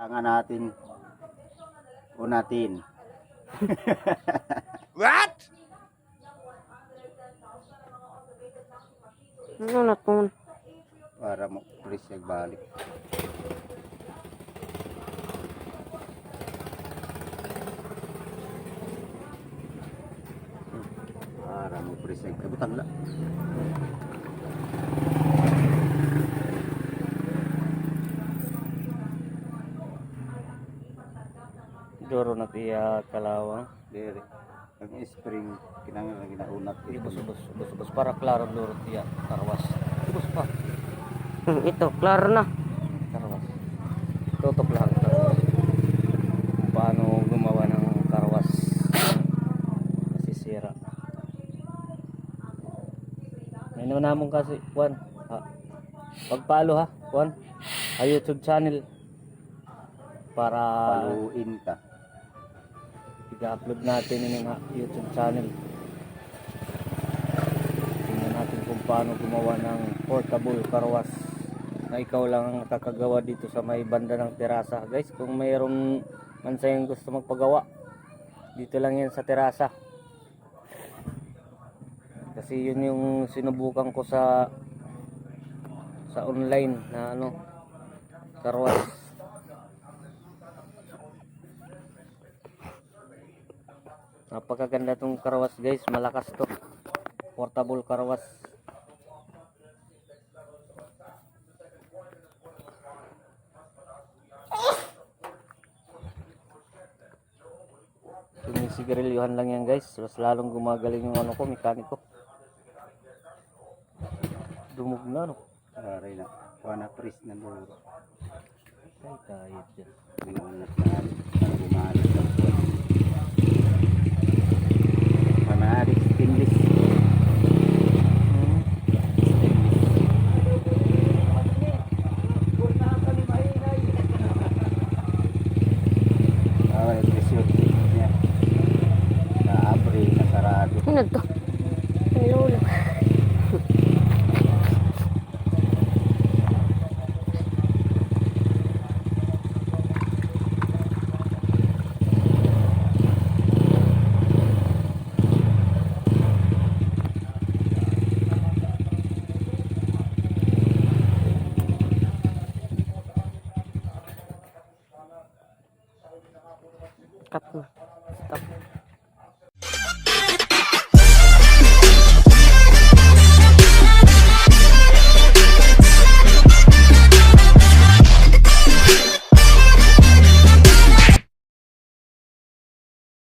Tanga natin. Unatin. What? Ano na to? Para mo pulis nagbalik. Para mo pulis nagbutang la. Doro na tiya kalawang. Dere. Ang spring kinanglan ginaunat Bus para klaro doro tiya karwas. Bus pa. Ito, klaro na. Karwas. Tutok lang karwas. Paano gumawa ng karwas? Masisira. May namon kasi Juan. Pagpalo ha, Juan. Ay YouTube channel para paluin ka. i-upload natin yung YouTube channel. Tingnan natin kung paano gumawa ng portable karwas na ikaw lang ang nakakagawa dito sa may banda ng terasa. Guys, kung mayroong man sa yung gusto magpagawa, dito lang yan sa terasa. Kasi yun yung sinubukan ko sa online na karwas. Napakaganda tong karawas guys, malakas to. Portable karawas. Sinisigarilyohan lang yan guys, mas lalong gumagaling yung mekaniko. Dumog na Aray na. Kuha pris na duro. Ay kahit dyan. Ginunat na. Para bumalik. Panari stainless. Yung presyo niya. Na-abre, nasarado. Ano to? Lolo. Cut na. Stop.